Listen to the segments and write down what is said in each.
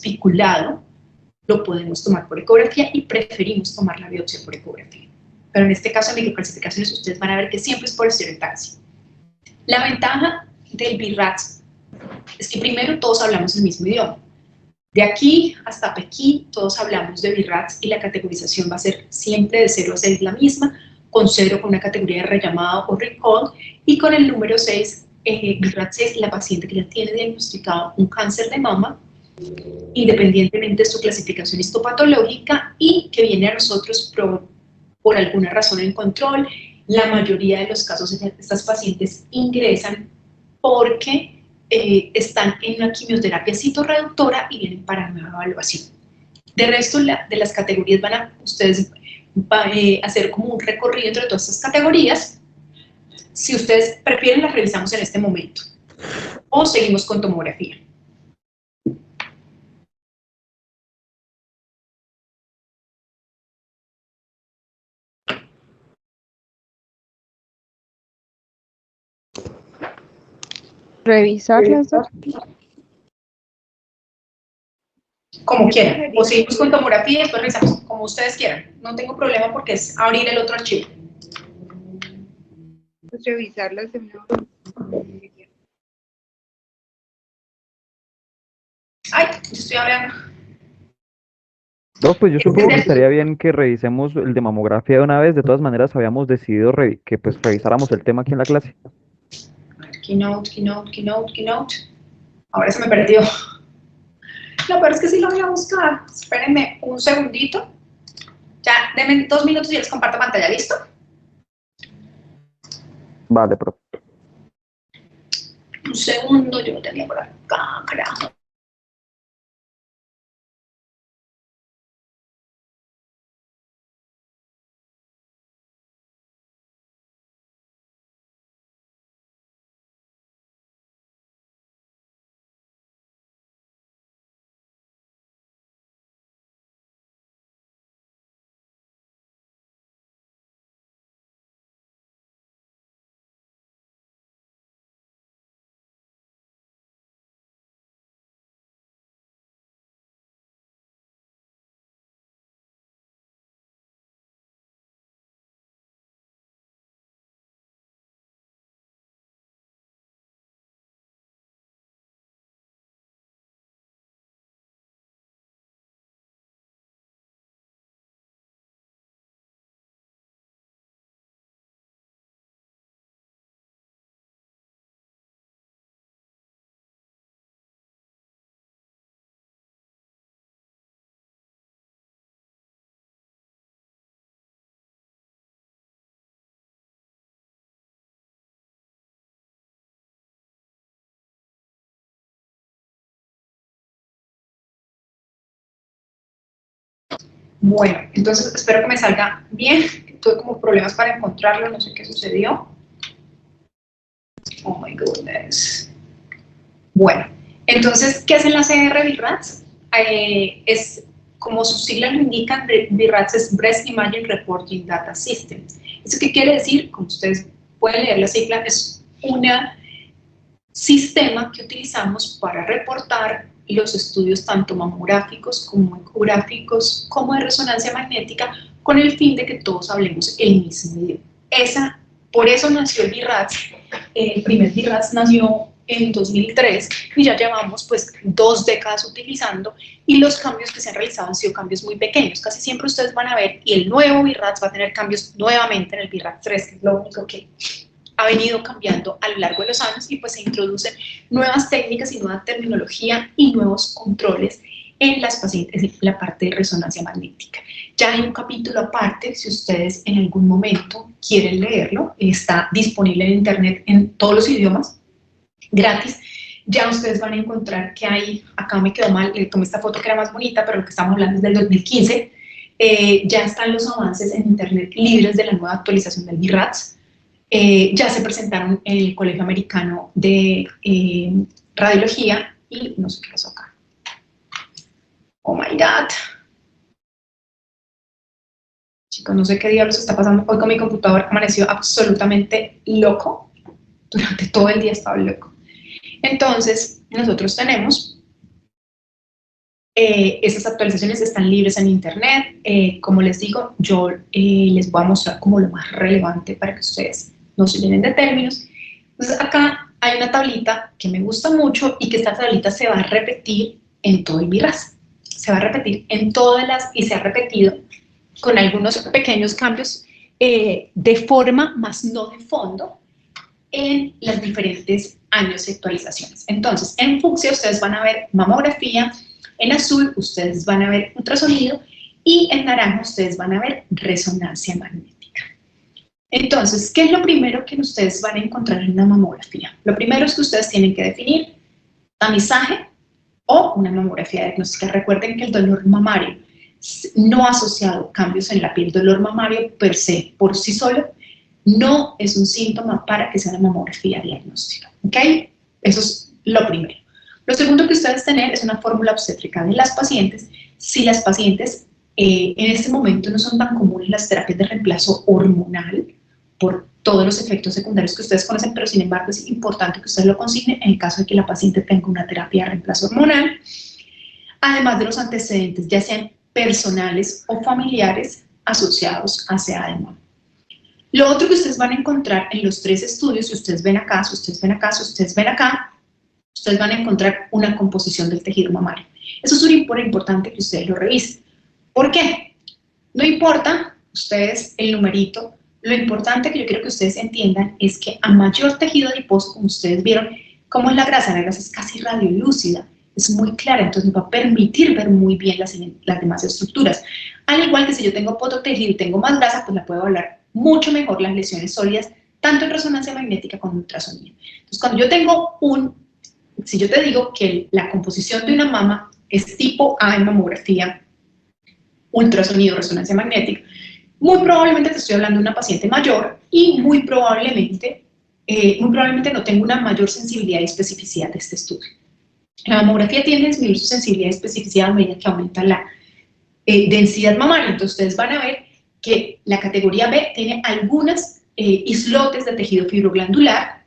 especulado, lo podemos tomar por ecografía y preferimos tomar la biopsia por ecografía. Pero en este caso, en microcalcificaciones, ustedes van a ver que siempre es por estereotaxia. La ventaja del BI-RADS es que primero todos hablamos el mismo idioma. De aquí hasta Pekín todos hablamos de BI-RADS y la categorización va a ser siempre de 0 a 6 la misma, con 0 con una categoría de rellamado o recall, y con el número 6, BI-RADS es la paciente que ya tiene diagnosticado un cáncer de mama, independientemente de su clasificación histopatológica, y que viene a nosotros por alguna razón en control. La mayoría de los casos estas pacientes ingresan porque están en una quimioterapia citorreductora y vienen para una evaluación. De resto, de las categorías ustedes van a hacer como un recorrido entre todas estas categorías. Si ustedes prefieren, las revisamos en este momento. O seguimos con tomografía. Revisarlas. Como quieran, o seguimos con tomografía y después revisamos, como ustedes quieran. No tengo problema porque es abrir el otro archivo. Pues revisarlas de nuevo. Ay, yo estoy hablando. No, pues yo supongo que estaría bien que revisemos el de mamografía de una vez. De todas maneras, habíamos decidido que pues revisáramos el tema aquí en la clase. Keynote. Ahora se me perdió. Lo peor es que sí lo voy a buscar. Espérenme un segundito. Ya, denme 2 minutos y les comparto pantalla, ¿listo? Vale, profe. Un segundo, yo lo tenía por acá, carajo. Bueno, entonces espero que me salga bien. Tuve como problemas para encontrarlo, no sé qué sucedió. Oh my goodness. Bueno, entonces, ¿qué es el ACR BI-RADS? Es, como sus siglas lo indican, BI-RADS es Breast Imaging Reporting Data System. ¿Eso qué quiere decir? Como ustedes pueden leer la sigla, es un sistema que utilizamos para reportar los estudios tanto mamográficos como ecográficos como de resonancia magnética, con el fin de que todos hablemos el mismo idioma. Por eso nació el BI-RADS. El primer BI-RADS nació en 2003 y ya llevamos pues 2 décadas utilizando, y los cambios que se han realizado han sido cambios muy pequeños. Casi siempre ustedes van a ver, y el nuevo BI-RADS va a tener cambios nuevamente en el BI-RADS 3, que es lo único que ha venido cambiando a lo largo de los años, y pues se introducen nuevas técnicas y nueva terminología y nuevos controles en las pacientes en la parte de resonancia magnética. Ya hay un capítulo aparte, si ustedes en algún momento quieren leerlo, está disponible en internet en todos los idiomas, gratis. Ya ustedes van a encontrar que hay, acá me quedó mal, tomé esta foto que era más bonita, pero lo que estamos hablando es del 2015, ya están los avances en internet libres de la nueva actualización del BI-RADS. Ya se presentaron en el Colegio Americano de Radiología y no sé qué pasó acá. Oh my God. Chicos, no sé qué diablos está pasando hoy con mi computador, amaneció absolutamente loco. Durante todo el día estaba loco. Entonces, nosotros tenemos esas actualizaciones están libres en internet. Como les digo, yo les voy a mostrar como lo más relevante para que ustedes no se llenen de términos. Entonces acá hay una tablita que me gusta mucho y que esta tablita se va a repetir en todo el BIRAS. Se va a repetir en todas y se ha repetido con algunos pequeños cambios de forma, más no de fondo, en los diferentes años de actualizaciones. Entonces, en fucsia ustedes van a ver mamografía, en azul ustedes van a ver ultrasonido y en naranja ustedes van a ver resonancia magnética. Entonces, ¿qué es lo primero que ustedes van a encontrar en una mamografía? Lo primero es que ustedes tienen que definir tamizaje o una mamografía diagnóstica. Recuerden que el dolor mamario no asociado a cambios en la piel, dolor mamario per se, por sí solo, no es un síntoma para que sea una mamografía diagnóstica, ¿ok? Eso es lo primero. Lo segundo que ustedes tener es una fórmula obstétrica de las pacientes. Si las pacientes en este momento no son tan comunes las terapias de reemplazo hormonal, por todos los efectos secundarios que ustedes conocen, pero sin embargo es importante que ustedes lo consignen en el caso de que la paciente tenga una terapia de reemplazo hormonal, además de los antecedentes, ya sean personales o familiares asociados a SEA de mama. Lo otro que ustedes van a encontrar en los 3 estudios, si ustedes ven acá, si ustedes ven acá, si ustedes ven acá, ustedes van a encontrar una composición del tejido mamario. Eso es súper importante que ustedes lo revisen. ¿Por qué? No importa ustedes el numerito, lo importante que yo quiero que ustedes entiendan es que a mayor tejido adiposo, como ustedes vieron, como es la grasa es casi radiolúcida, es muy clara, entonces nos va a permitir ver muy bien las demás estructuras. Al igual que si yo tengo poco tejido y tengo más grasa, pues la puedo hablar mucho mejor las lesiones sólidas, tanto en resonancia magnética como en ultrasonido. Entonces, cuando yo tengo si yo te digo que la composición de una mama es tipo A en mamografía, ultrasonido, resonancia magnética, muy probablemente te estoy hablando de una paciente mayor y muy probablemente no tengo una mayor sensibilidad y especificidad de este estudio. La mamografía tiende a disminuir su sensibilidad y especificidad a medida que aumenta la densidad mamaria. Entonces ustedes van a ver que la categoría B tiene algunos islotes de tejido fibroglandular.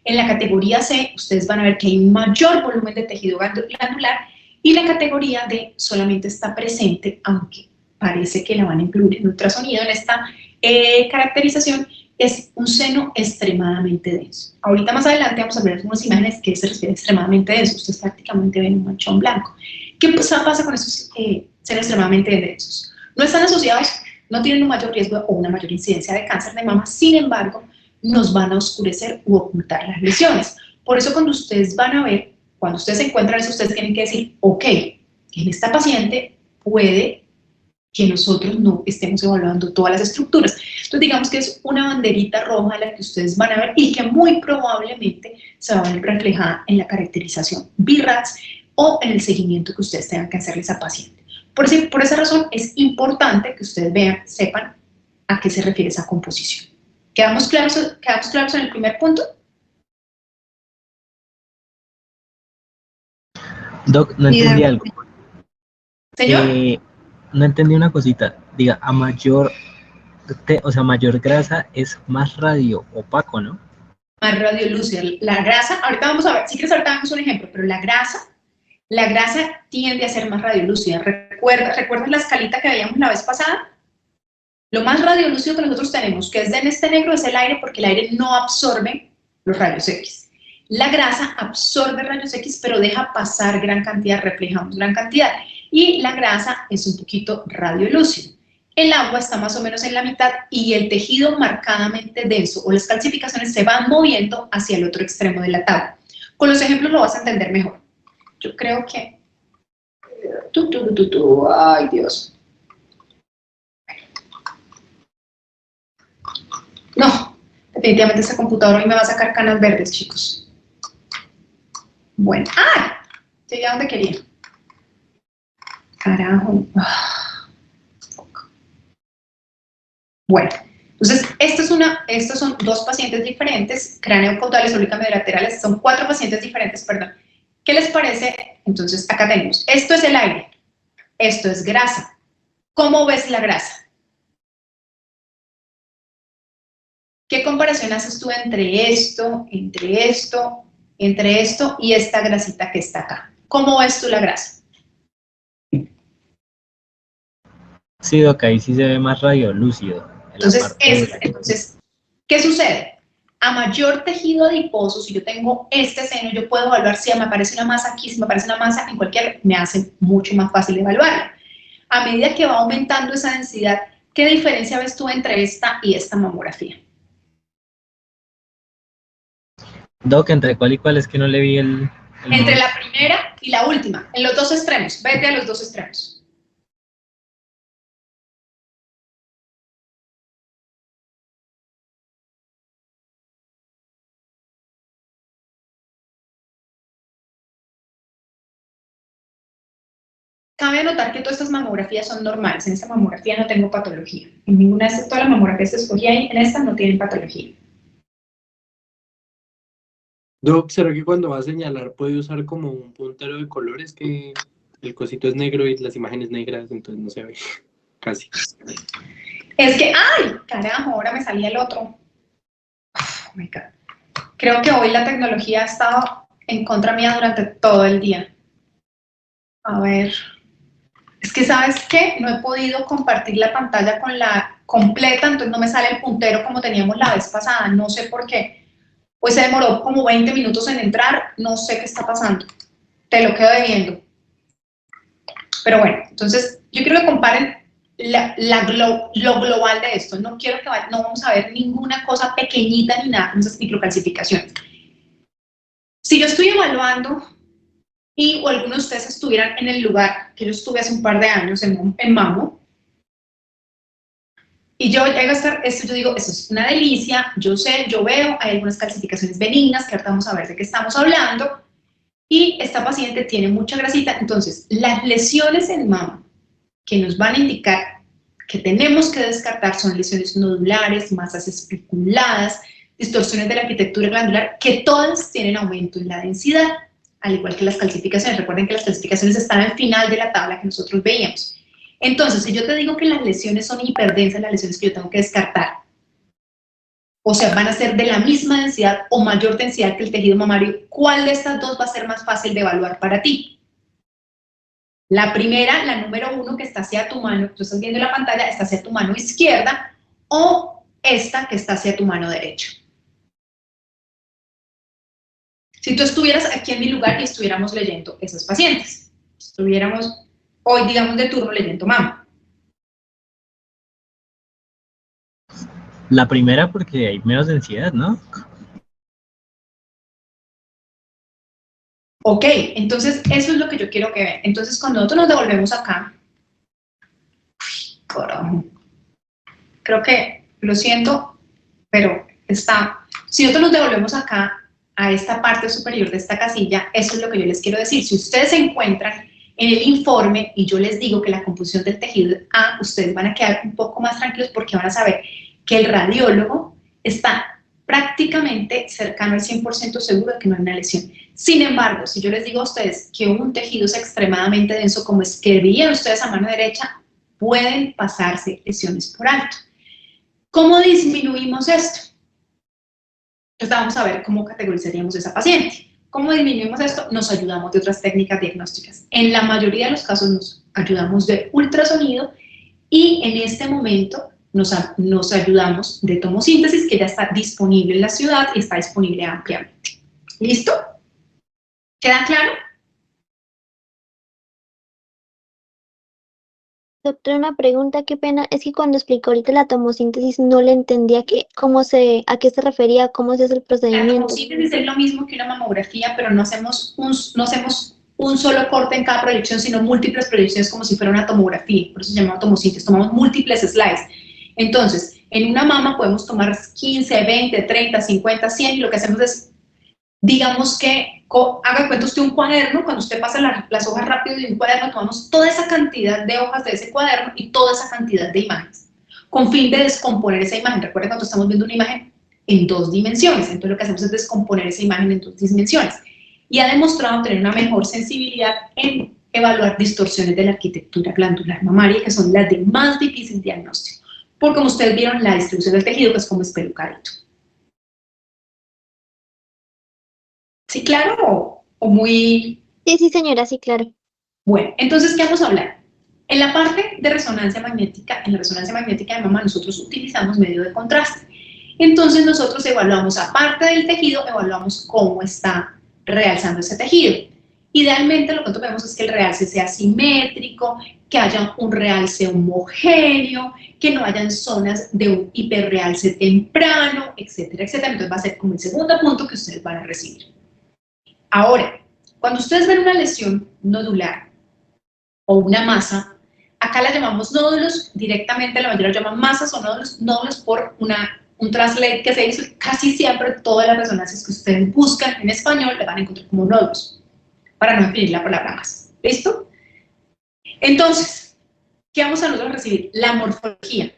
En la categoría C ustedes van a ver que hay un mayor volumen de tejido glandular y la categoría D solamente está presente, aunque parece que la van a incluir en ultrasonido en esta caracterización, es un seno extremadamente denso. Ahorita más adelante vamos a ver unas imágenes que se refiere a extremadamente denso. Ustedes prácticamente ven un manchón blanco. ¿Qué pasa con esos senos extremadamente densos? No están asociados, no tienen un mayor riesgo o una mayor incidencia de cáncer de mama, sin embargo, nos van a oscurecer u ocultar las lesiones. Por eso cuando ustedes van a ver, cuando ustedes encuentran eso, ustedes tienen que decir, ok, en esta paciente puede que nosotros no estemos evaluando todas las estructuras. Entonces digamos que es una banderita roja la que ustedes van a ver y que muy probablemente se va a ver reflejada en la caracterización BIRADS o en el seguimiento que ustedes tengan que hacerle a esa paciente. Por esa razón es importante que ustedes sepan a qué se refiere esa composición. ¿Quedamos claros en el primer punto? Doc, no entendí algo. Señor. No entendí una cosita. Diga, a mayor grasa es más radio opaco, ¿no? Más radiolúcida. La grasa, ahorita vamos a ver, si quieres ahorita damos un ejemplo, pero la grasa tiende a ser más radiolúcida. ¿Recuerdas la escalita que veíamos la vez pasada? Lo más radiolúcido que nosotros tenemos, que es en este negro, es el aire, porque el aire no absorbe los rayos X. La grasa absorbe rayos X, pero deja pasar gran cantidad, reflejamos gran cantidad. Y la grasa es un poquito radiolúcido. El agua está más o menos en la mitad y el tejido marcadamente denso o las calcificaciones se van moviendo hacia el otro extremo de la tabla. Con los ejemplos lo vas a entender mejor. Yo creo que... ¡Ay, Dios! No, definitivamente esta computadora hoy me va a sacar canas verdes, chicos. Bueno, ¡ah! Llegué a donde quería. Carajo. Bueno, entonces, estos son 2 pacientes diferentes, cráneo-caudales, oblicuamente laterales, son 4 pacientes diferentes, perdón. ¿Qué les parece? Entonces, acá tenemos, esto es el aire, esto es grasa. ¿Cómo ves la grasa? ¿Qué comparación haces tú entre esto y esta grasita que está acá? ¿Cómo ves tú la grasa? Sí, Doc, ahí sí se ve más radiolúcido. Entonces, ¿qué sucede? A mayor tejido adiposo, si yo tengo este seno, yo puedo evaluar si me aparece una masa aquí, si me aparece una masa en cualquier, me hace mucho más fácil evaluarla. A medida que va aumentando esa densidad, ¿qué diferencia ves tú entre esta y esta mamografía? Doc, ¿entre cuál y cuál? Es que no le vi Entre la primera y la última, en los dos extremos, vete a los dos extremos. Cabe notar que todas estas mamografías son normales. En esta mamografía no tengo patología. En ninguna de estas, todas las mamografías que escogí ahí, en esta no tienen patología. Doc, ¿será que cuando va a señalar puede usar como un puntero de colores que el cosito es negro y las imágenes negras, entonces no se ve casi? Es que, ¡ay! Carajo, ahora me salía el otro. Oh my God. Creo que hoy la tecnología ha estado en contra mía durante todo el día. A ver. Es que, ¿sabes qué? No he podido compartir la pantalla con la completa, entonces no me sale el puntero como teníamos la vez pasada. No sé por qué. Hoy se demoró como 20 minutos en entrar, no sé qué está pasando. Te lo quedo debiendo. Pero bueno, entonces yo quiero que comparen lo global de esto. No quiero que no vamos a ver ninguna cosa pequeñita ni nada con esas microcalcificaciones. Si yo estoy evaluando o algunos de ustedes estuvieran en el lugar que yo estuve hace un par de años en Mamo, y yo llego a estar, esto yo digo, eso es una delicia, yo sé, yo veo, hay algunas calcificaciones benignas, que ahorita vamos a ver de qué estamos hablando, y esta paciente tiene mucha grasita. Entonces, las lesiones en mama que nos van a indicar que tenemos que descartar son lesiones nodulares, masas especuladas, distorsiones de la arquitectura glandular, que todas tienen aumento en la densidad, al igual que las calcificaciones. Recuerden que las calcificaciones están al final de la tabla que nosotros veíamos. Entonces, si yo te digo que las lesiones son hiperdensas, las lesiones que yo tengo que descartar, o sea, van a ser de la misma densidad o mayor densidad que el tejido mamario, ¿cuál de estas dos va a ser más fácil de evaluar para ti? La primera, la número 1, que está hacia tu mano, tú estás viendo la pantalla, está hacia tu mano izquierda, o esta que está hacia tu mano derecha. Si tú estuvieras aquí en mi lugar y estuviéramos leyendo esos pacientes, estuviéramos hoy, digamos, de turno leyendo mama. La primera porque hay menos densidad, ¿no? Ok, entonces eso es lo que yo quiero que vean. Entonces cuando nosotros nos devolvemos acá, carajo, creo que, lo siento, pero si nosotros nos devolvemos acá a esta parte superior de esta casilla, eso es lo que yo les quiero decir. Si ustedes se encuentran en el informe y yo les digo que la composición del tejido A, ustedes van a quedar un poco más tranquilos porque van a saber que el radiólogo está prácticamente cercano al 100% seguro de que no hay una lesión. Sin embargo, si yo les digo a ustedes que un tejido es extremadamente denso, como es que veían ustedes a mano derecha, pueden pasarse lesiones por alto. ¿Cómo disminuimos esto? Entonces vamos a ver cómo categorizaríamos a esa paciente. ¿Cómo disminuimos esto? Nos ayudamos de otras técnicas diagnósticas. En la mayoría de los casos nos ayudamos de ultrasonido y en este momento nos ayudamos de tomosíntesis, que ya está disponible en la ciudad y está disponible ampliamente. ¿Listo? ¿Queda claro? Doctora, una pregunta, qué pena, es que cuando explicó ahorita la tomosíntesis no le entendía a qué se refería, cómo se hace el La procedimiento. tomosíntesis es lo mismo que una mamografía, pero no hacemos un solo corte en cada proyección, sino múltiples proyecciones como si fuera una tomografía, por eso se llama tomosíntesis, tomamos múltiples slides. Entonces, en una mama podemos tomar 15, 20, 30, 50, 100 y lo que hacemos es, digamos que, haga cuenta usted un cuaderno, cuando usted pasa las hojas rápido de un cuaderno, tomamos toda esa cantidad de hojas de ese cuaderno y toda esa cantidad de imágenes, con fin de descomponer esa imagen. Recuerden cuando estamos viendo una imagen en 2 dimensiones, entonces lo que hacemos es descomponer esa imagen en 2 dimensiones. Y ha demostrado tener una mejor sensibilidad en evaluar distorsiones de la arquitectura glandular mamaria, que son las de más difícil diagnóstico, porque como ustedes vieron, la distribución del tejido, que es como espelucadito. ¿Sí, claro? ¿O muy...? Sí, señora, sí, claro. Bueno, entonces, ¿qué vamos a hablar? En la parte de resonancia magnética, en la resonancia magnética de mama, nosotros utilizamos medio de contraste. Entonces nosotros evaluamos, aparte del tejido, evaluamos cómo está realzando ese tejido. Idealmente lo que nosotros vemos es que el realce sea simétrico, que haya un realce homogéneo, que no hayan zonas de un hiperrealce temprano, etcétera, etcétera. Entonces va a ser como el segundo punto que ustedes van a recibir. Ahora, cuando ustedes ven una lesión nodular o una masa, acá la llamamos nódulos, directamente la mayoría la llaman masas o nódulos por un translate que se hizo. Casi siempre todas las resonancias que ustedes buscan en español le van a encontrar como nódulos, para no definir la palabra masa. ¿Listo? Entonces, ¿qué vamos a nosotros recibir? La morfología.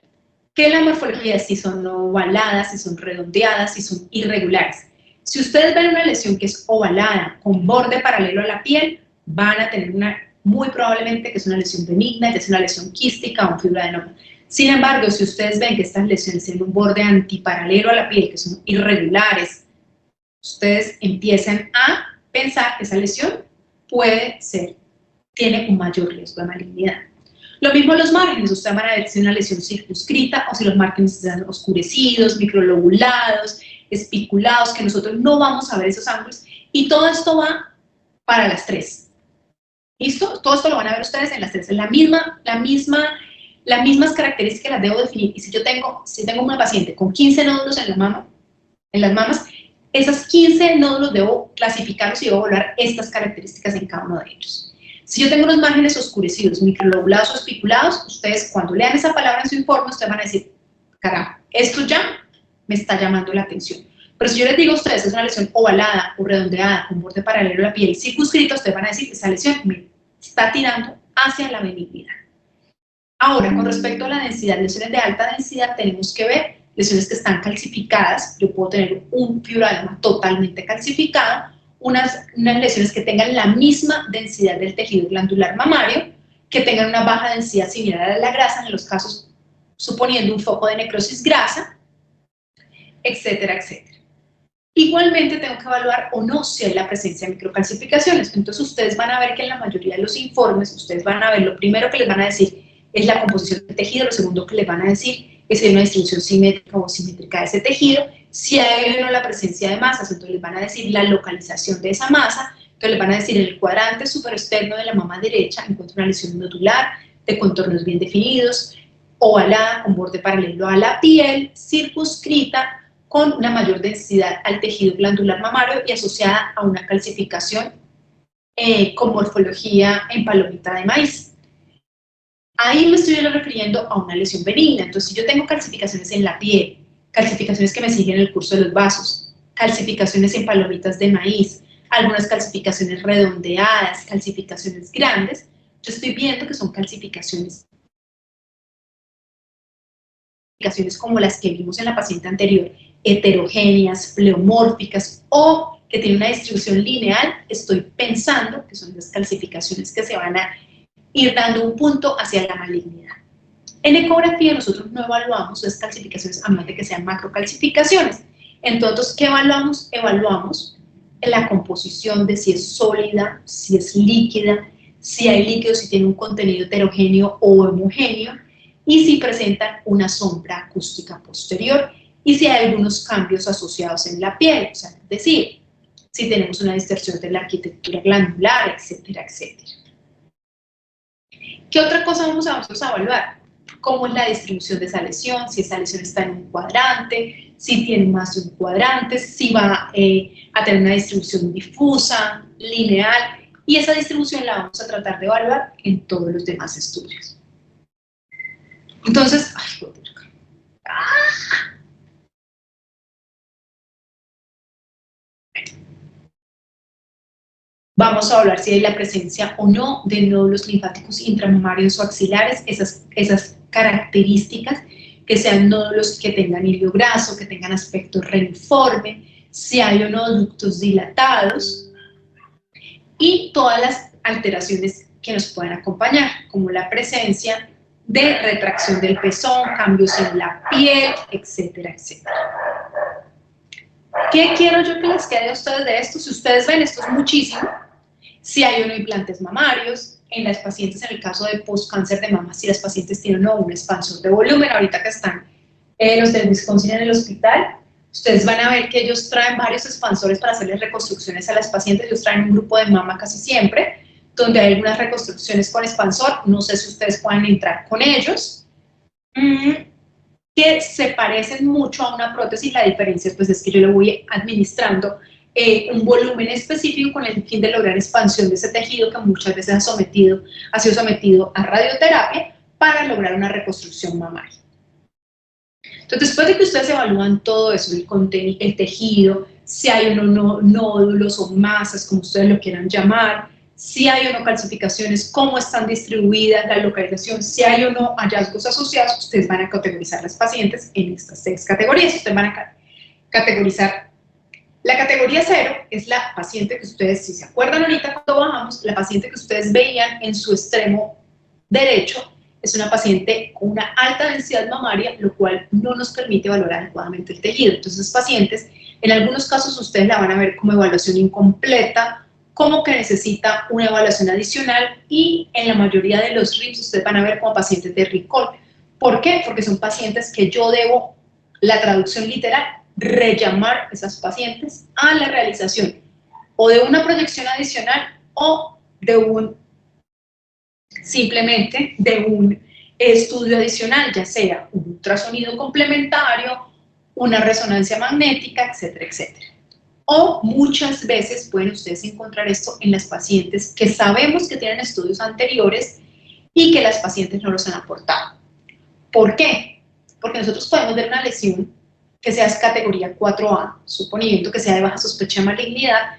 ¿Qué es la morfología? Si son ovaladas, si son redondeadas, si son irregulares. Si ustedes ven una lesión que es ovalada, con borde paralelo a la piel, van a tener muy probablemente que es una lesión benigna, que es una lesión quística o un fibroadenoma. Sin embargo, si ustedes ven que estas lesiones tienen un borde antiparalelo a la piel, que son irregulares, ustedes empiezan a pensar que esa lesión tiene un mayor riesgo de malignidad. Lo mismo los márgenes, ustedes van a ver si es una lesión circunscrita o si los márgenes están oscurecidos, microlobulados, espiculados, que nosotros no vamos a ver esos ángulos, y todo esto va para las tres. ¿Listo? Todo esto lo van a ver ustedes en las tres, en las mismas características las debo definir. Y si tengo una paciente con 15 nódulos en las mamas, esas 15 nódulos debo clasificarlos y debo evaluar estas características en cada uno de ellos. Si yo tengo unos márgenes oscurecidos, microlobulados o espiculados, ustedes cuando lean esa palabra en su informe, ustedes van a decir, carajo, esto ya me está llamando la atención. Pero si yo les digo a ustedes que es una lesión ovalada o redondeada, con borde paralelo a la piel circunscrito, ustedes van a decir, esa lesión me está tirando hacia la benignidad. Ahora, con respecto a la densidad, lesiones de alta densidad, tenemos que ver lesiones que están calcificadas. Yo puedo tener un fibroadenoma totalmente calcificado, unas lesiones que tengan la misma densidad del tejido glandular mamario, que tengan una baja densidad similar a la grasa, en los casos suponiendo un foco de necrosis grasa, etcétera, etcétera. Igualmente tengo que evaluar o no si hay la presencia de microcalcificaciones. Entonces ustedes van a ver que en la mayoría de los informes, ustedes van a ver, lo primero que les van a decir es la composición del tejido, lo segundo que les van a decir es si hay una distribución simétrica o simétrica de ese tejido, si hay o no la presencia de masas, entonces les van a decir la localización de esa masa, entonces les van a decir en el cuadrante superexterno de la mama derecha encuentro una lesión nodular de contornos bien definidos, ovalada, con borde paralelo a la piel, circunscrita, con una mayor densidad al tejido glandular mamario y asociada a una calcificación con morfología en palomita de maíz. Ahí me estoy refiriendo a una lesión benigna. Entonces, si yo tengo calcificaciones en la piel, calcificaciones que me siguen en el curso de los vasos, calcificaciones en palomitas de maíz, algunas calcificaciones redondeadas, calcificaciones grandes, yo estoy viendo que son calcificaciones como las que vimos en la paciente anterior, heterogéneas, pleomórficas o que tienen una distribución lineal. Estoy pensando que son las calcificaciones que se van a ir dando un punto hacia la malignidad. En ecografía nosotros no evaluamos las calcificaciones a menos de que sean macrocalcificaciones. Entonces, ¿qué evaluamos? Evaluamos la composición de si es sólida, si es líquida, si hay líquido, si tiene un contenido heterogéneo o homogéneo, y si presentan una sombra acústica posterior, y si hay algunos cambios asociados en la piel, o sea, es decir, si tenemos una distorsión de la arquitectura glandular, etcétera, etcétera. ¿Qué otra cosa vamos a evaluar? ¿Cómo es la distribución de esa lesión? Si esa lesión está en un cuadrante, si tiene más de un cuadrante, si va a tener una distribución difusa, lineal, y esa distribución la vamos a tratar de evaluar en todos los demás estudios. Entonces, vamos a hablar si hay la presencia o no de nódulos linfáticos intramamarios o axilares, esas características, que sean nódulos que tengan hilo graso, que tengan aspecto reniforme, si hay o no ductos dilatados, y todas las alteraciones que nos pueden acompañar, como la presencia de retracción del pezón, cambios en la piel, etcétera, etcétera. ¿Qué quiero yo que les quede a ustedes de esto? Si ustedes ven, esto es muchísimo. Si hay o no implantes mamarios, en las pacientes en el caso de postcáncer de mama, si las pacientes tienen o no un expansor de volumen. Ahorita que están los del Wisconsin en el hospital, ustedes van a ver que ellos traen varios expansores para hacerles reconstrucciones a las pacientes. Ellos traen un grupo de mama casi siempre, donde hay algunas reconstrucciones con expansor. No sé si ustedes pueden entrar con ellos, que se parecen mucho a una prótesis. La diferencia pues, es que yo le voy administrando un volumen específico con el fin de lograr expansión de ese tejido que muchas veces ha sido sometido a radioterapia para lograr una reconstrucción mamaria. Entonces, después de que ustedes evalúan todo eso, el contenido, el tejido, si hay o no nódulos o masas, como ustedes lo quieran llamar, si hay o no calcificaciones, cómo están distribuidas, la localización, si hay o no hallazgos asociados, ustedes van a categorizar a las pacientes en estas 6 categorías. Ustedes van a categorizar. La categoría 0 es la paciente que ustedes, si se acuerdan ahorita cuando bajamos, la paciente que ustedes veían en su extremo derecho, es una paciente con una alta densidad mamaria, lo cual no nos permite valorar adecuadamente el tejido. Entonces, pacientes, en algunos casos ustedes la van a ver como evaluación incompleta, como que necesita una evaluación adicional, y en la mayoría de los RIPS ustedes van a ver como pacientes de recall. ¿Por qué? Porque son pacientes que yo debo, la traducción literal, rellamar esas pacientes a la realización o de una proyección adicional o de simplemente de un estudio adicional, ya sea un ultrasonido complementario, una resonancia magnética, etcétera, etcétera. O muchas veces pueden ustedes encontrar esto en las pacientes que sabemos que tienen estudios anteriores y que las pacientes no los han aportado. ¿Por qué? Porque nosotros podemos ver una lesión que sea categoría 4A, suponiendo que sea de baja sospecha de malignidad,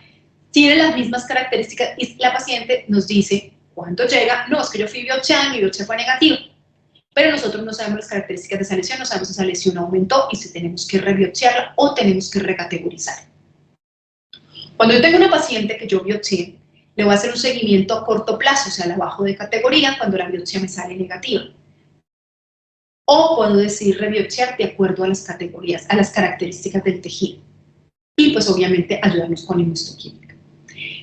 tiene las mismas características y la paciente nos dice, cuando llega, no, es que yo fui biopsiada, mi biopsia fue negativa, pero nosotros no sabemos las características de esa lesión, no sabemos si esa lesión aumentó y si tenemos que rebiopsiarla o tenemos que recategorizar. Cuando yo tengo una paciente que yo biopsié, le voy a hacer un seguimiento a corto plazo, o sea, la bajo de categoría cuando la biopsia me sale negativa. O puedo decidir rebiopsiar de acuerdo a las categorías, a las características del tejido. Y pues obviamente ayudarnos con inmunohistoquímica.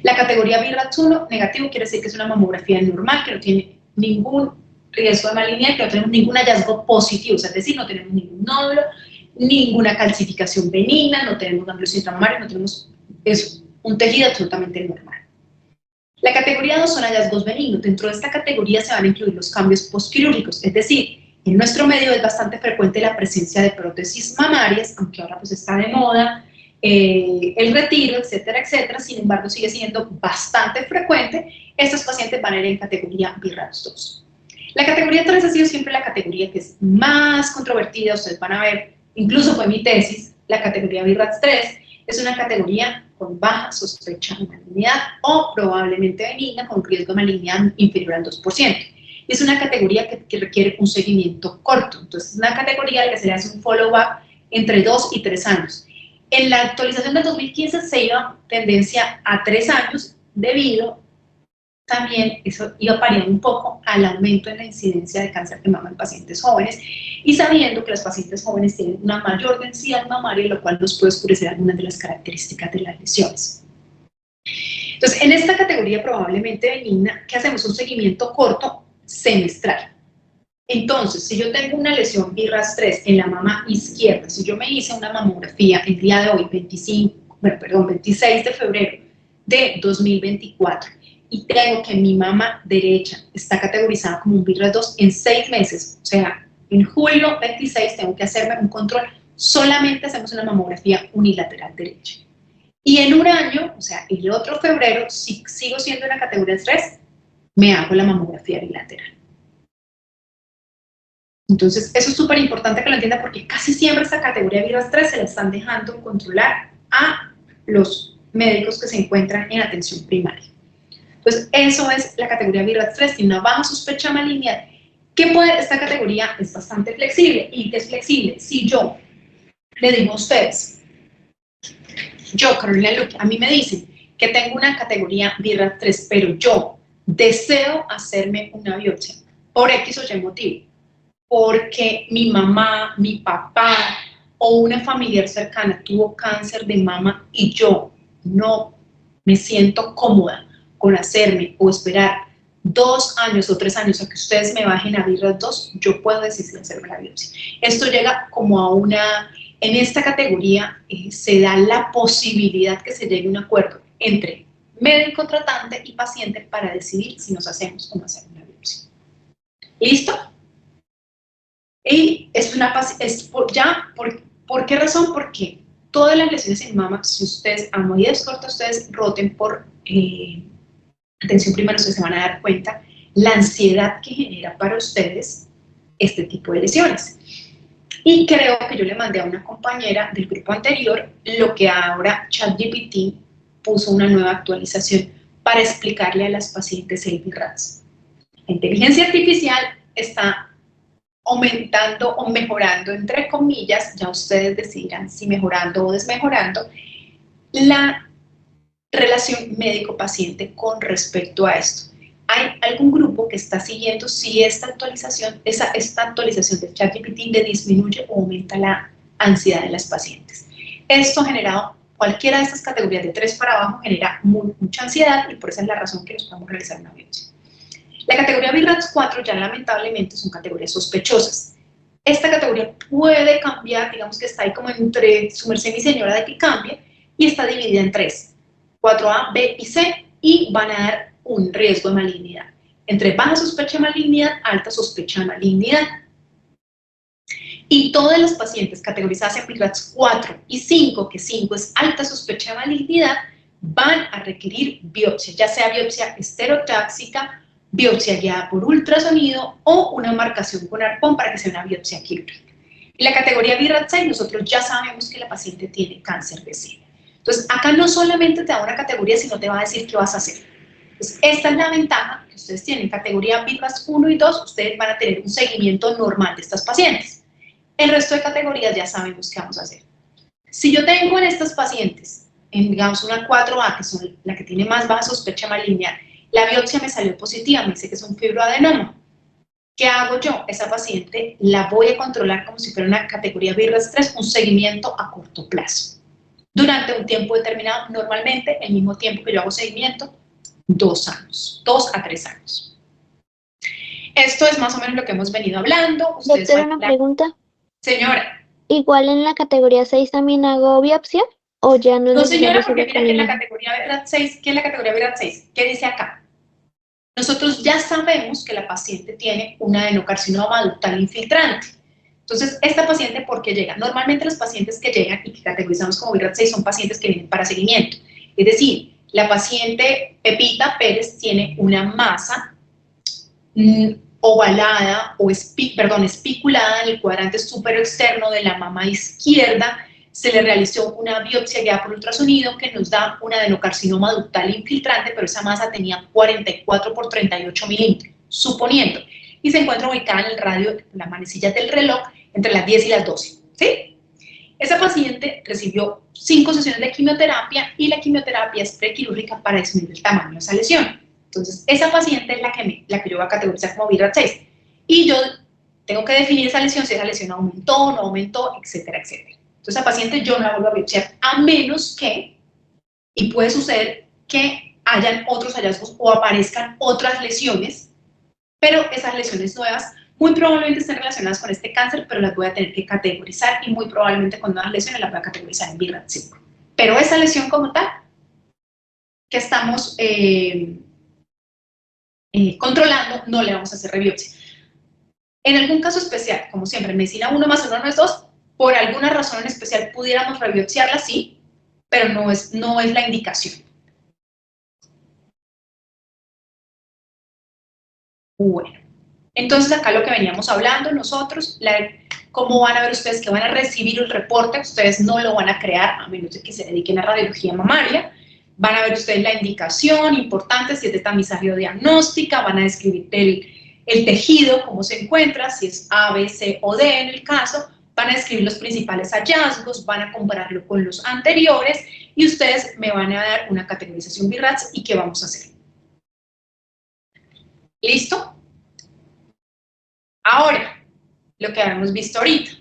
La categoría BI-RADS 1 negativo quiere decir que es una mamografía normal, que no tiene ningún riesgo de malignidad, que no tenemos ningún hallazgo positivo, o sea, es decir, no tenemos ningún nódulo, ninguna calcificación benigna, no tenemos ganglios intramamarios, no tenemos, es un tejido absolutamente normal. La categoría 2 son hallazgos benignos. Dentro de esta categoría se van a incluir los cambios postquirúrgicos, es decir, en nuestro medio es bastante frecuente la presencia de prótesis mamarias, aunque ahora pues está de moda, el retiro, etcétera, etcétera. Sin embargo, sigue siendo bastante frecuente. Estos pacientes van a ir en categoría BI-RADS 2. La categoría 3 ha sido siempre la categoría que es más controvertida. Ustedes van a ver, incluso fue mi tesis, la categoría BI-RADS 3 es una categoría con baja sospecha de malignidad o probablemente benigna con riesgo de malignidad inferior al 2%. Es una categoría que requiere un seguimiento corto. Entonces, es una categoría en la que se le hace un follow-up entre 2 y 3 años. En la actualización del 2015 se iba tendencia a 3 años, debido también, eso iba variando un poco al aumento en la incidencia de cáncer de mama en pacientes jóvenes, y sabiendo que los pacientes jóvenes tienen una mayor densidad mamaria, lo cual nos puede oscurecer algunas de las características de las lesiones. Entonces, en esta categoría probablemente benigna, ¿qué hacemos? Un seguimiento corto, semestral. Entonces, si yo tengo una lesión BI-RADS 3 en la mama izquierda, si yo me hice una mamografía el día de hoy, 26 de febrero de 2024, y tengo que mi mama derecha está categorizada como un BI-RADS 2 en 6 meses, o sea, en julio 26 tengo que hacerme un control, solamente hacemos una mamografía unilateral derecha. Y en un año, o sea, el otro febrero, si sigo siendo en la categoría 3, me hago la mamografía bilateral. Entonces, eso es súper importante que lo entienda, porque casi siempre esta categoría BI-RADS 3 se la están dejando controlar a los médicos que se encuentran en atención primaria. Entonces, eso es la categoría BI-RADS 3, tiene una baja sospecha de malignidad. Esta categoría es bastante flexible. ¿Y qué es flexible? Si yo le digo a ustedes, yo, Carolina Luque, a mí me dicen que tengo una categoría BI-RADS 3, pero yo deseo hacerme una biopsia por X o Y motivo, porque mi mamá, mi papá o una familiar cercana tuvo cáncer de mama y yo no me siento cómoda con hacerme o esperar 2 años o 3 años a que ustedes me bajen a BI-RADS 2, yo puedo decidir hacerme la biopsia. Esto llega como a una, en esta categoría se da la posibilidad que se llegue a un acuerdo entre médico tratante y paciente para decidir si nos hacemos o no hacemos la biopsia. ¿Listo? Y es una, ¿por qué razón? Porque todas las lesiones en mama, si ustedes a medidas cortas ustedes roten por atención primaria, ustedes se van a dar cuenta la ansiedad que genera para ustedes este tipo de lesiones. Y creo que yo le mandé a una compañera del grupo anterior lo que ahora ChatGPT puso una nueva actualización para explicarle a las pacientes el BI-RADS. La inteligencia artificial está aumentando o mejorando, entre comillas, ya ustedes decidirán si mejorando o desmejorando, la relación médico-paciente con respecto a esto. Hay algún grupo que está siguiendo si esta actualización de ChatGPT le disminuye o aumenta la ansiedad de las pacientes. Esto ha generado, cualquiera de estas categorías de 3 para abajo genera mucha ansiedad y por esa es la razón que nos podemos realizar una biopsia. La categoría BI-RADS 4 ya lamentablemente son categorías sospechosas. Esta categoría puede cambiar, digamos que está ahí como entre su merced mi señora de que cambie, y está dividida en 3, 4A, B y C, y van a dar un riesgo de malignidad. Entre baja sospecha de malignidad, alta sospecha de malignidad. Y todas las pacientes categorizadas en BI-RADS 4 y 5, que 5 es alta sospecha de malignidad, van a requerir biopsia, ya sea biopsia estereotáxica, biopsia guiada por ultrasonido o una marcación con arpón para que sea una biopsia quirúrgica. En la categoría BI-RADS 6 nosotros ya sabemos que la paciente tiene cáncer de seno. Entonces acá no solamente te da una categoría, sino te va a decir qué vas a hacer. Entonces esta es la ventaja que ustedes tienen. En categoría BI-RADS 1 y 2 ustedes van a tener un seguimiento normal de estas pacientes. El resto de categorías ya sabemos qué vamos a hacer. Si yo tengo en estas pacientes, digamos una 4A, que son la que tiene más baja sospecha maligna, la biopsia me salió positiva, me dice que es un fibroadenoma. ¿Qué hago yo? Esa paciente la voy a controlar como si fuera una categoría BI-RADS 3, un seguimiento a corto plazo. Durante un tiempo determinado, normalmente el mismo tiempo que yo hago seguimiento, 2 años, 2 a 3 años. Esto es más o menos lo que hemos venido hablando. Doctora, una pregunta. Señora. ¿Igual en la categoría 6 también hago biopsia? ¿O ya no? No, señora, porque mira que en la categoría BI-RADS 6, ¿qué es la categoría BI-RADS 6? ¿Qué dice acá? Nosotros ya sabemos que la paciente tiene un adenocarcinoma ductal infiltrante. Entonces, esta paciente, ¿por qué llega? Normalmente los pacientes que llegan y que categorizamos como BI-RADS 6 son pacientes que vienen para seguimiento. Es decir, la paciente Pepita Pérez tiene una masa ovalada o espiculada en el cuadrante superior externo de la mama izquierda. Se le realizó una biopsia guiada por ultrasonido que nos da un adenocarcinoma ductal infiltrante, pero esa masa tenía 44 por 38 milímetros, suponiendo, y se encuentra ubicada en el radio, las manecillas del reloj, entre las 10 y las 12, ¿sí? Esa paciente recibió 5 sesiones de quimioterapia y la quimioterapia es prequirúrgica para disminuir el tamaño de esa lesión. Entonces, esa paciente es la que yo voy a categorizar como BI-RADS 6. Y yo tengo que definir esa lesión, si esa lesión aumentó o no aumentó, etcétera, etcétera. Entonces, esa paciente yo no la vuelvo a biopsiar, a menos que, y puede suceder que hayan otros hallazgos o aparezcan otras lesiones, pero esas lesiones nuevas muy probablemente estén relacionadas con este cáncer, pero las voy a tener que categorizar y muy probablemente con nuevas lesiones las voy a categorizar en BI-RADS 5. Pero esa lesión como tal, que estamos controlando, no le vamos a hacer rebiopsia. En algún caso especial, como siempre, en medicina 1 más 1 no es 2, por alguna razón en especial pudiéramos rebiopsiarla, sí, pero no es la indicación. Bueno, entonces acá lo que veníamos hablando nosotros, cómo van a ver ustedes que van a recibir el reporte, ustedes no lo van a crear, a menos de que se dediquen a radiología mamaria. Van a ver ustedes la indicación importante, si es de tamizaje o diagnóstica, van a describir el tejido, cómo se encuentra, si es A, B, C o D en el caso, van a describir los principales hallazgos, van a compararlo con los anteriores y ustedes me van a dar una categorización BI-RADS y qué vamos a hacer. ¿Listo? Ahora, lo que habíamos visto ahorita.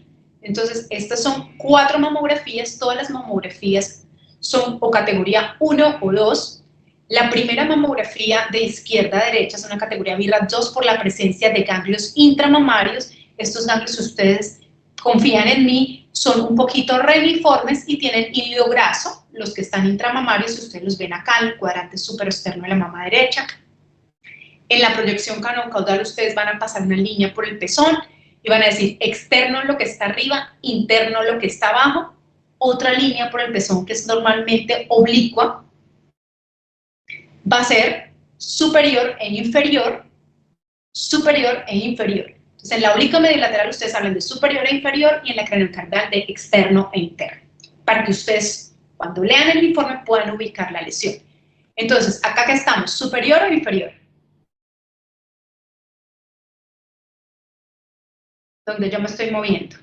Entonces, estas son 4 mamografías, todas las mamografías son o categoría 1 o 2, La primera mamografía de izquierda a derecha es una categoría BI-RADS 2 por la presencia de ganglios intramamarios. Estos ganglios, si ustedes confían en mí, son un poquito reniformes y tienen hilo graso. Los que están intramamarios, si ustedes los ven acá en el cuadrante superexterno de la mama derecha. En la proyección canocaudal ustedes van a pasar una línea por el pezón y van a decir externo lo que está arriba, interno lo que está abajo, otra línea por el pezón que es normalmente oblicua, va a ser superior e inferior, superior e inferior. Entonces en la oblicua mediolateral ustedes hablan de superior e inferior y en la craneocaudal de externo e interno, para que ustedes cuando lean el informe puedan ubicar la lesión. Entonces, acá que estamos, superior o inferior. Donde yo me estoy moviendo.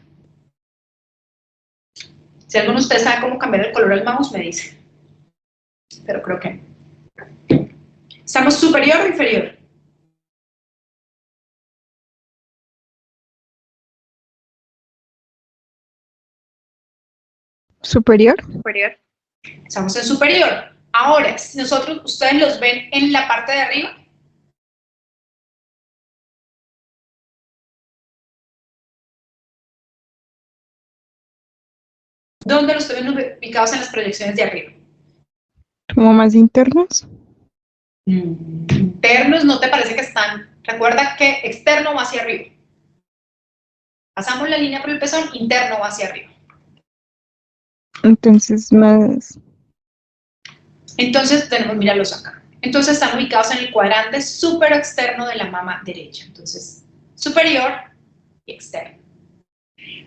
Si alguno de ustedes sabe cómo cambiar el color al mouse, me dice. Pero creo que no. ¿Estamos superior o inferior? Superior. Superior. Estamos en superior. Ahora, si ustedes los ven en la parte de arriba. ¿Dónde los ven ubicados en las proyecciones de arriba? ¿Como más internos? Internos, ¿no te parece que están? Recuerda que externo va hacia arriba. Pasamos la línea por el pezón, interno va hacia arriba. Entonces más... Entonces tenemos, míralos acá. Entonces están ubicados en el cuadrante superexterno de la mama derecha. Entonces, superior y externo.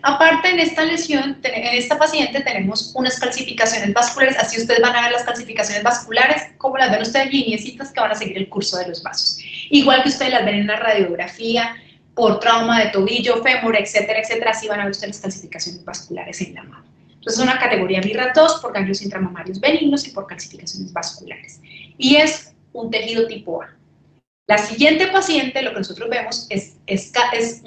Aparte, en esta lesión, en esta paciente tenemos unas calcificaciones vasculares, así ustedes van a ver las calcificaciones vasculares, como las ven ustedes, lineecitas que van a seguir el curso de los vasos. Igual que ustedes las ven en una radiografía, por trauma de tobillo, fémur, etcétera, etcétera, así van a ver ustedes las calcificaciones vasculares en la mama. Entonces es una categoría BI-RADS 2 por ganglios intramamarios benignos y por calcificaciones vasculares. Y es un tejido tipo A. La siguiente paciente, lo que nosotros vemos es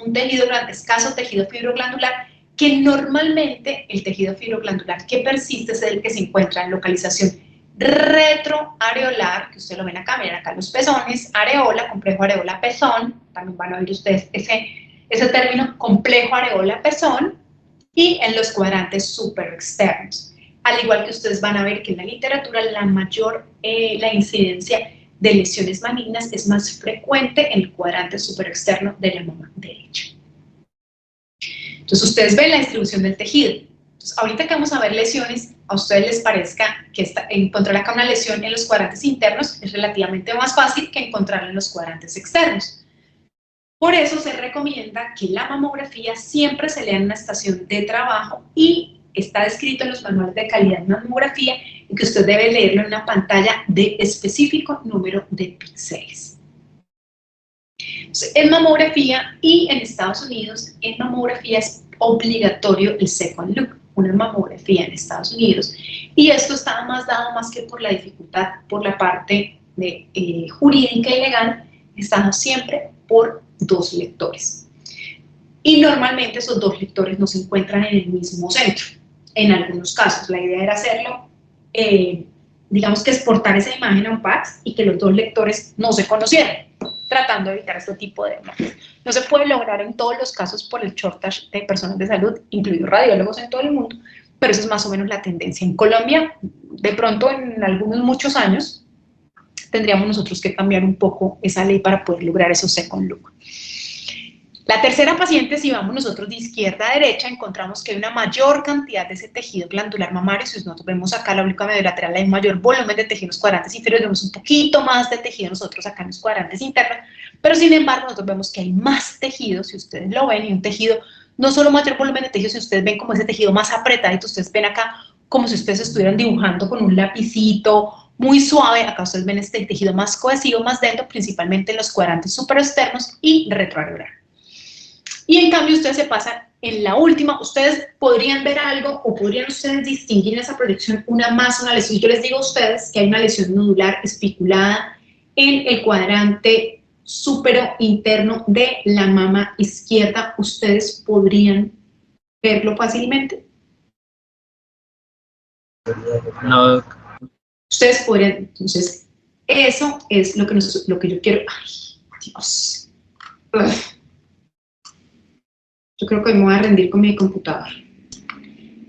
un tejido escaso, tejido fibroglandular, que normalmente el tejido fibroglandular que persiste es el que se encuentra en localización retroareolar, que ustedes lo ven acá, miren acá los pezones, areola, complejo areola-pezón, también van a oír ustedes ese término, complejo areola-pezón, y en los cuadrantes superexternos. Al igual que ustedes van a ver que en la literatura la incidencia de lesiones malignas es más frecuente en el cuadrante superexterno de la mama derecha. Entonces ustedes ven la distribución del tejido. Entonces ahorita que vamos a ver lesiones, a ustedes les parezca que encontrar acá una lesión en los cuadrantes internos es relativamente más fácil que encontrarla en los cuadrantes externos. Por eso se recomienda que la mamografía siempre se lea en una estación de trabajo y está descrito en los manuales de calidad de mamografía y que usted debe leerlo en una pantalla de específico número de píxeles. Entonces, en mamografía y en Estados Unidos, en mamografía es obligatorio el second look, una mamografía en Estados Unidos. Y esto está más dado más que por la dificultad, por la parte de, jurídica y legal, está siempre por 2 lectores. Y normalmente esos 2 lectores no se encuentran en el mismo centro. En algunos casos, la idea era hacerlo, digamos que exportar esa imagen a un PACS y que los 2 lectores no se conocieran, tratando de evitar este tipo de errores. No se puede lograr en todos los casos por el shortage de personal de salud, incluidos radiólogos en todo el mundo, pero eso es más o menos la tendencia. En Colombia, de pronto en muchos años, tendríamos nosotros que cambiar un poco esa ley para poder lograr esos second look. La tercera paciente, si vamos nosotros de izquierda a derecha, encontramos que hay una mayor cantidad de ese tejido glandular mamario. Si nosotros vemos acá la oblicua mediolateral, hay mayor volumen de tejidos cuadrantes inferiores, vemos un poquito más de tejido nosotros acá en los cuadrantes internos, pero sin embargo nosotros vemos que hay más tejido, si ustedes lo ven, y un tejido, no solo mayor volumen de tejido, si ustedes ven como ese tejido más apretadito, ustedes ven acá como si ustedes estuvieran dibujando con un lapicito muy suave, acá ustedes ven este tejido más cohesivo, más denso, principalmente en los cuadrantes superexternos y retroareolar. Y en cambio ustedes se pasan en la última, ustedes podrían ver algo o podrían ustedes distinguir en esa proyección una lesión. Yo les digo a ustedes que hay una lesión nodular especulada en el cuadrante supero-interno de la mama izquierda. ¿Ustedes podrían verlo fácilmente? No. Ustedes podrían, entonces, Eso es lo que yo quiero. Ay, Dios. Uf. Yo creo que hoy me voy a rendir con mi computador.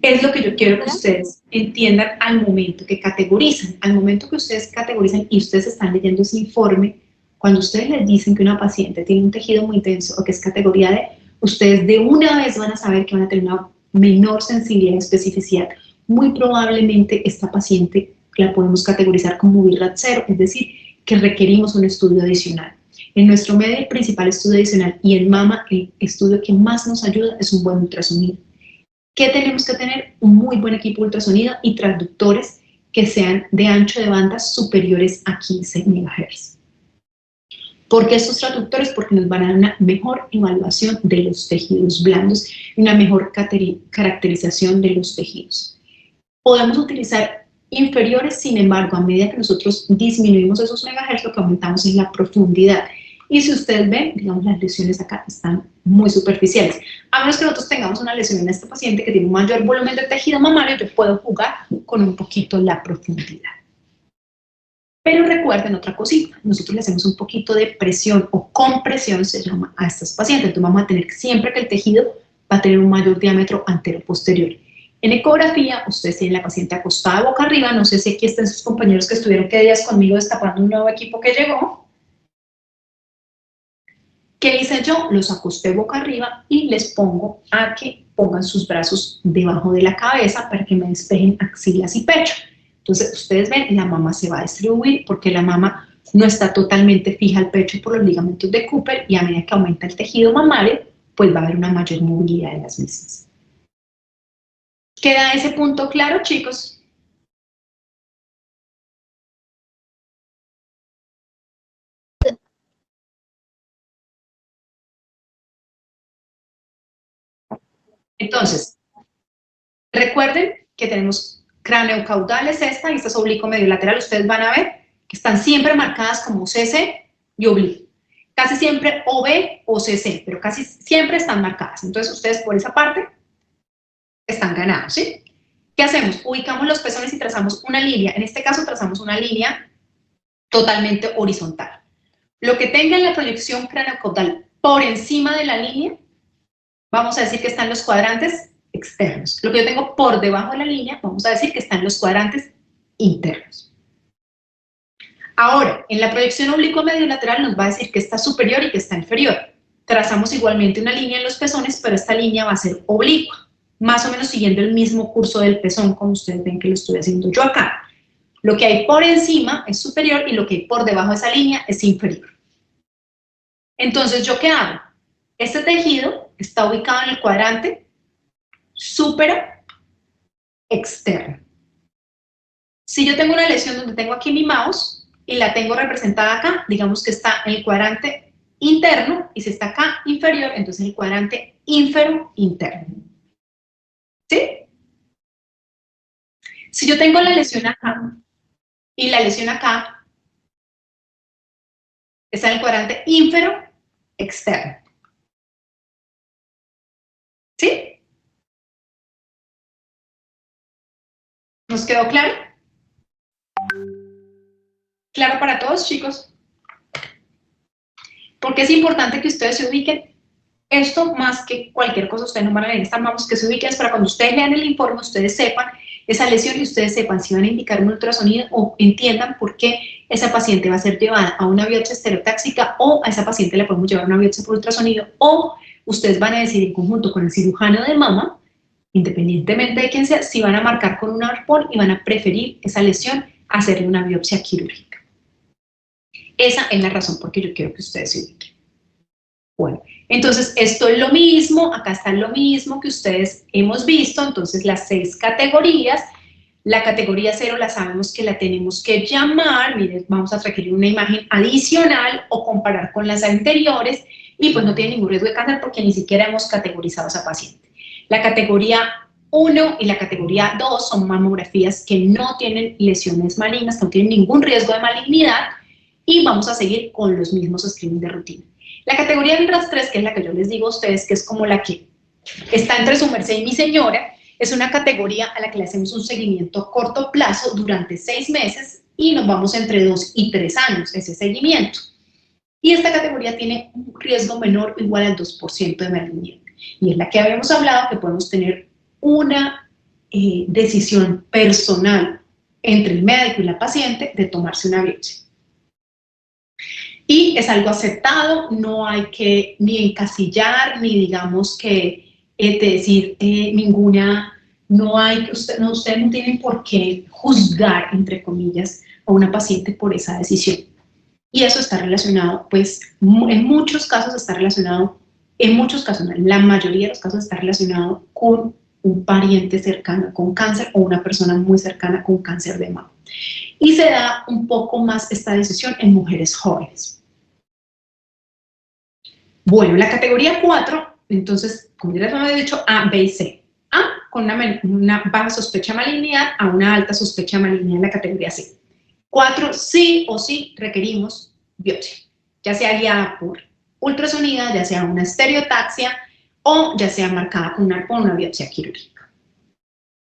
Es lo que yo quiero que ustedes entiendan al momento que categorizan. Al momento que ustedes categorizan y ustedes están leyendo ese informe, cuando ustedes les dicen que una paciente tiene un tejido muy denso o que es categoría D, ustedes de una vez van a saber que van a tener una menor sensibilidad y especificidad. Muy probablemente esta paciente la podemos categorizar como BIRAD 0, es decir, que requerimos un estudio adicional. En nuestro medio, el principal estudio adicional y en mama, el estudio que más nos ayuda es un buen ultrasonido. ¿Qué tenemos que tener? Un muy buen equipo de ultrasonido y transductores que sean de ancho de banda superiores a 15 MHz. ¿Por qué estos transductores? Porque nos van a dar una mejor evaluación de los tejidos blandos y una mejor caracterización de los tejidos. Podemos utilizar inferiores, sin embargo, a medida que nosotros disminuimos esos megahertz, lo que aumentamos es la profundidad. Y si ustedes ven, digamos, las lesiones acá están muy superficiales. A menos que nosotros tengamos una lesión en este paciente que tiene un mayor volumen de tejido mamario, yo puedo jugar con un poquito la profundidad. Pero recuerden otra cosita, nosotros le hacemos un poquito de presión o compresión, se llama, a estas pacientes. Entonces vamos a tener siempre que el tejido va a tener un mayor diámetro antero-posterior. En ecografía, ustedes tienen la paciente acostada boca arriba, no sé si aquí están sus compañeros que estuvieron que días conmigo destapando un nuevo equipo que llegó. ¿Qué hice yo? Los acosté boca arriba y les pongo a que pongan sus brazos debajo de la cabeza para que me despejen axilas y pecho. Entonces, ustedes ven, la mama se va a distribuir porque la mama no está totalmente fija al pecho por los ligamentos de Cooper y a medida que aumenta el tejido mamario, pues va a haber una mayor movilidad de las mismas. ¿Queda ese punto claro, chicos? Entonces, recuerden que tenemos craneocaudal es esta y esta es oblicuo medio lateral. Ustedes van a ver que están siempre marcadas como CC y oblicuo. Casi siempre OB o CC, pero casi siempre están marcadas. Entonces, ustedes por esa parte están ganados, ¿sí? ¿Qué hacemos? Ubicamos los pezones y trazamos una línea. En este caso, trazamos una línea totalmente horizontal. Lo que tenga en la proyección craneocaudal por encima de la línea, vamos a decir que están los cuadrantes externos. Lo que yo tengo por debajo de la línea, vamos a decir que están los cuadrantes internos. Ahora, en la proyección oblicuo medio lateral nos va a decir que está superior y que está inferior. Trazamos igualmente una línea en los pezones, pero esta línea va a ser oblicua, más o menos siguiendo el mismo curso del pezón, como ustedes ven que lo estoy haciendo yo acá. Lo que hay por encima es superior y lo que hay por debajo de esa línea es inferior. Entonces, ¿yo qué hago? Este tejido está ubicado en el cuadrante supero externo. Si yo tengo una lesión donde tengo aquí mi mouse y la tengo representada acá, digamos que está en el cuadrante interno, y si está acá inferior, entonces el cuadrante infero interno. ¿Sí? Si yo tengo la lesión acá y la lesión acá, está en el cuadrante infero externo. ¿Sí? ¿Nos quedó claro? ¿Claro para todos, chicos? Porque es importante que ustedes se ubiquen. Esto más que cualquier cosa, ustedes no van a leer esta, vamos, que se ubiquen para cuando ustedes lean el informe, ustedes sepan esa lesión y ustedes sepan si van a indicar un ultrasonido o entiendan por qué esa paciente va a ser llevada a una biopsia estereotáxica o a esa paciente le podemos llevar a una biopsia por ultrasonido, o ustedes van a decidir en conjunto con el cirujano de mama, independientemente de quién sea, si van a marcar con un arpón y van a preferir esa lesión a hacerle una biopsia quirúrgica. Esa es la razón por que yo quiero que ustedes se ubiquen. Bueno, entonces esto es lo mismo, acá está lo mismo que ustedes hemos visto, entonces las 6 categorías. La categoría 0 la sabemos que la tenemos que llamar, miren, vamos a requerir una imagen adicional o comparar con las anteriores, y pues no tiene ningún riesgo de cáncer porque ni siquiera hemos categorizado a esa paciente. La categoría 1 y la categoría 2 son mamografías que no tienen lesiones malignas, que no tienen ningún riesgo de malignidad, y vamos a seguir con los mismos screening de rutina. La categoría BIRAD 3, que es la que yo les digo a ustedes, que es como la que está entre su merced y mi señora, es una categoría a la que le hacemos un seguimiento a corto plazo durante 6 meses, y nos vamos entre 2 y 3 años, ese seguimiento. Y esta categoría tiene un riesgo menor o igual al 2% de malignidad. Y es la que habíamos hablado, que podemos tener una decisión personal entre el médico y la paciente de tomarse una biopsia. Y es algo aceptado, no hay que ni encasillar, ni digamos que decir ninguna, no hay, ustedes no tienen por qué juzgar, entre comillas, a una paciente por esa decisión. Y eso está relacionado, pues, en muchos casos está relacionado, en la mayoría de los casos está relacionado con un pariente cercano con cáncer o una persona muy cercana con cáncer de mama. Y se da un poco más esta decisión en mujeres jóvenes. Bueno, la categoría 4, entonces, como ya les había dicho, A, B y C. A, con una baja sospecha de malignidad, a una alta sospecha de malignidad en la categoría C. 4, sí o sí requerimos biopsia, ya sea guiada por ultrasonido, ya sea una estereotaxia o ya sea marcada con un arpón, una biopsia quirúrgica.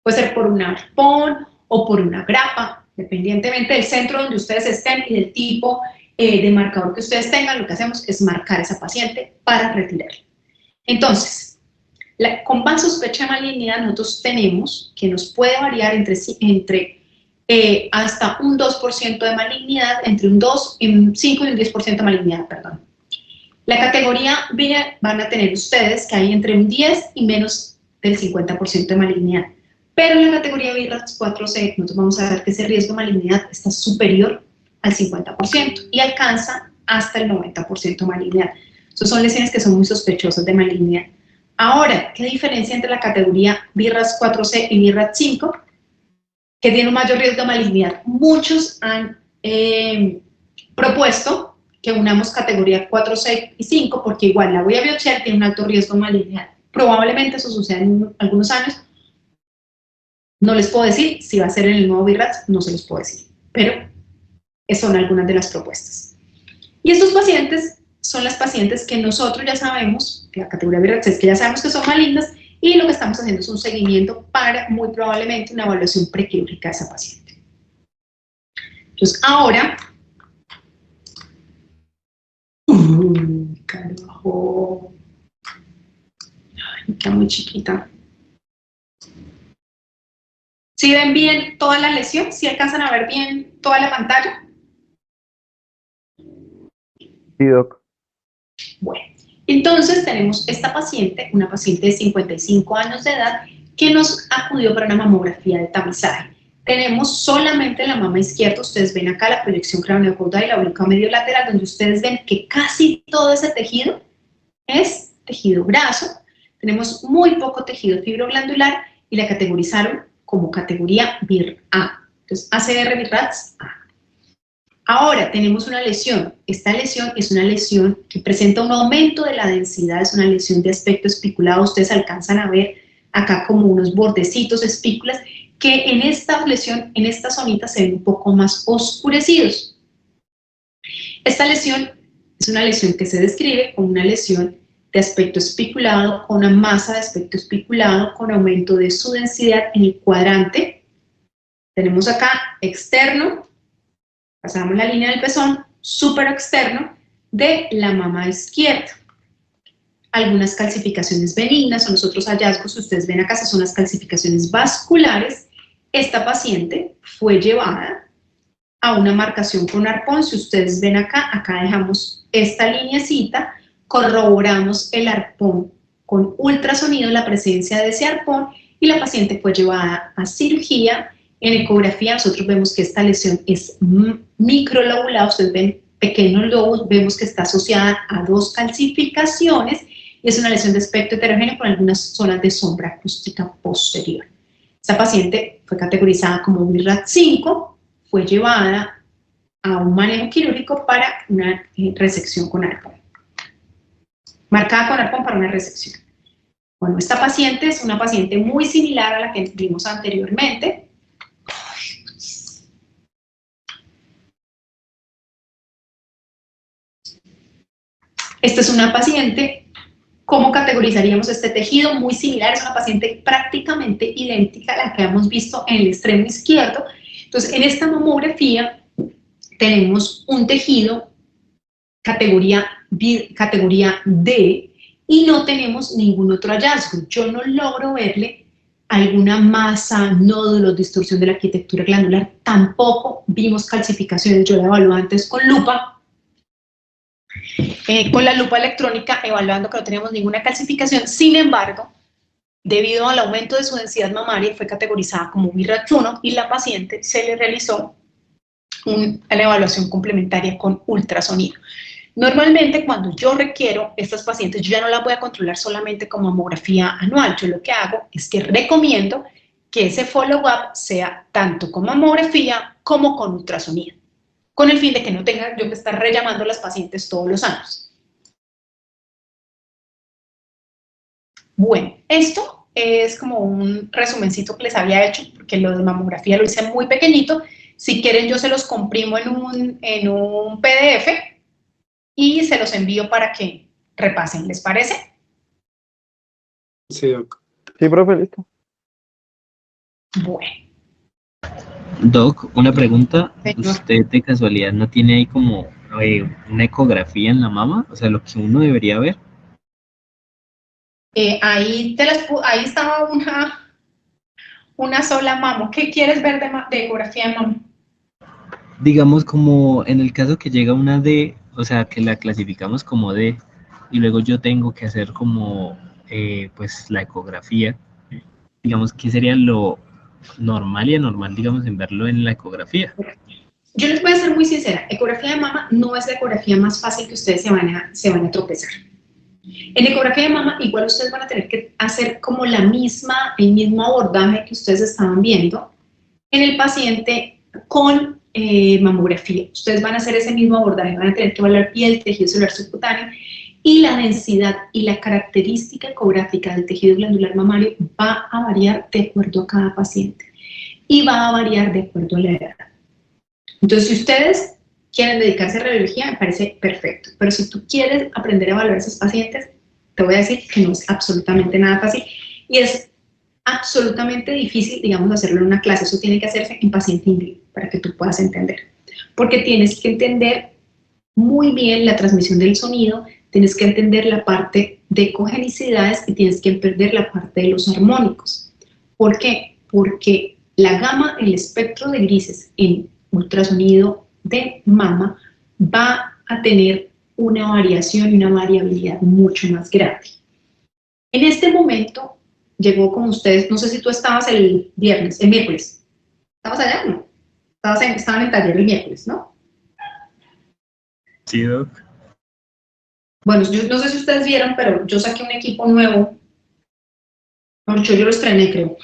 Puede ser por un arpón o por una grapa, dependientemente del centro donde ustedes estén y del tipo de marcador que ustedes tengan. Lo que hacemos es marcar a esa paciente para retirarla. Entonces, con baja sospecha de malignidad nosotros tenemos que nos puede variar entre hasta un 2% de malignidad, entre un 5 y un 10% de malignidad, perdón. La categoría B van a tener ustedes que hay entre un 10 y menos del 50% de malignidad. Pero en la categoría BI-RADS 4C nosotros vamos a ver que ese riesgo de malignidad está superior al 50% y alcanza hasta el 90% de malignidad. Esas son lesiones que son muy sospechosas de malignidad. Ahora, ¿qué diferencia entre la categoría BI-RADS 4C y BI-RADS 5? Que tiene un mayor riesgo de malignidad. Muchos han propuesto que unamos categoría 4, 6 y 5, porque igual la voy a biopsiar, tiene un alto riesgo de malignidad. Probablemente eso suceda en algunos años. No les puedo decir si va a ser en el nuevo BI-RADS, no se los puedo decir, pero son algunas de las propuestas. Y estos pacientes son las pacientes que nosotros ya sabemos, que la categoría BI-RADS es que ya sabemos que son malignas, y lo que estamos haciendo es un seguimiento para, muy probablemente, una evaluación prequirúrgica de esa paciente. Entonces, ahora... carajo. Ay, me queda muy chiquita. ¿Sí ven bien toda la lesión? ¿Sí alcanzan a ver bien toda la pantalla? Sí, doc. Bueno. Entonces tenemos esta paciente, una paciente de 55 años de edad, que nos acudió para una mamografía de tamizaje. Tenemos solamente la mama izquierda, ustedes ven acá la proyección craneocaudal y la única medio lateral, donde ustedes ven que casi todo ese tejido es tejido graso. Tenemos muy poco tejido fibroglandular y la categorizaron como categoría BIR-A. Entonces, ACR BIR-RADS A. Ahora tenemos una lesión. Esta lesión es una lesión que presenta un aumento de la densidad, es una lesión de aspecto espiculado. Ustedes alcanzan a ver acá como unos bordecitos, espículas, que en esta lesión, en esta zonita, se ven un poco más oscurecidos. Esta lesión es una lesión que se describe como una lesión de aspecto espiculado, con una masa de aspecto espiculado, con aumento de su densidad en el cuadrante. Tenemos acá externo, pasamos la línea del pezón, súper externo de la mama izquierda. Algunas calcificaciones benignas son los otros hallazgos que ustedes ven acá, son las calcificaciones vasculares. Esta paciente fue llevada a una marcación con arpón. Si ustedes ven acá, acá dejamos esta lineecita, corroboramos el arpón con ultrasonido, la presencia de ese arpón, y la paciente fue llevada a cirugía. En ecografía nosotros vemos que esta lesión es microlobulada, ustedes ven pequeños lobos, vemos que está asociada a 2 calcificaciones, y es una lesión de aspecto heterogéneo con algunas zonas de sombra acústica posterior. Esta paciente fue categorizada como BI-RADS 5, fue llevada a un manejo quirúrgico para una resección con arpón. Marcada con arpón para una resección. Bueno, esta paciente es una paciente muy similar a la que vimos anteriormente. Esta es una paciente, ¿cómo categorizaríamos este tejido? Muy similar, es una paciente prácticamente idéntica a la que hemos visto en el extremo izquierdo. Entonces, en esta mamografía tenemos un tejido categoría D y no tenemos ningún otro hallazgo. Yo no logro verle alguna masa, nódulos, distorsión de la arquitectura glandular, tampoco vimos calcificaciones. Yo la evalué antes con lupa, con la lupa electrónica, evaluando que no teníamos ninguna calcificación. Sin embargo, debido al aumento de su densidad mamaria, fue categorizada como BRAF1 y la paciente se le realizó una evaluación complementaria con ultrasonido. Normalmente, cuando yo requiero estas pacientes, yo ya no las voy a controlar solamente con mamografía anual. Yo lo que hago es que recomiendo que ese follow-up sea tanto con mamografía como con ultrasonido, con el fin de que no tenga yo que estar rellamando a las pacientes todos los años. Bueno, esto es como un resumencito que les había hecho, porque lo de mamografía lo hice muy pequeñito. Si quieren, yo se los comprimo en un PDF y se los envío para que repasen. ¿Les parece? Sí, Doc. Sí, profe, listo. Bueno. Doc, una pregunta. Señor. ¿Usted de casualidad no tiene ahí como una ecografía en la mama? O sea, lo que uno debería ver. Ahí estaba una sola mamo. ¿Qué quieres ver de ecografía de mama? Digamos como en el caso que llega una D, o sea, que la clasificamos como D, y luego yo tengo que hacer como, pues, la ecografía. Digamos, ¿qué sería lo normal y anormal, digamos, en verlo en la ecografía? Yo les voy a ser muy sincera. Ecografía de mama no es la ecografía más fácil que ustedes se van a tropezar. En ecografía de mama, igual ustedes van a tener que hacer como el mismo abordaje que ustedes estaban viendo en el paciente con mamografía. Ustedes van a hacer ese mismo abordaje, van a tener que evaluar piel, tejido celular subcutáneo, y la densidad y la característica ecográfica del tejido glandular mamario va a variar de acuerdo a cada paciente y va a variar de acuerdo a la edad. Entonces, si ustedes quieren dedicarse a radiología, me parece perfecto, pero si tú quieres aprender a evaluar a esos pacientes, te voy a decir que no es absolutamente nada fácil y es absolutamente difícil, digamos, hacerlo en una clase. Eso tiene que hacerse en paciente in vivo para que tú puedas entender, porque tienes que entender muy bien la transmisión del sonido, tienes que entender la parte de ecogenicidades y tienes que entender la parte de los armónicos. ¿Por qué? Porque la gama, el espectro de grises en ultrasonido de mama va a tener una variación y una variabilidad mucho más grande. En este momento llegó con ustedes, no sé si tú estabas el miércoles. ¿Estabas allá o no? Estaban en taller el miércoles, ¿no? Sí, Doc. Bueno, yo no sé si ustedes vieron, pero yo saqué un equipo nuevo. Yo lo estrené, creo.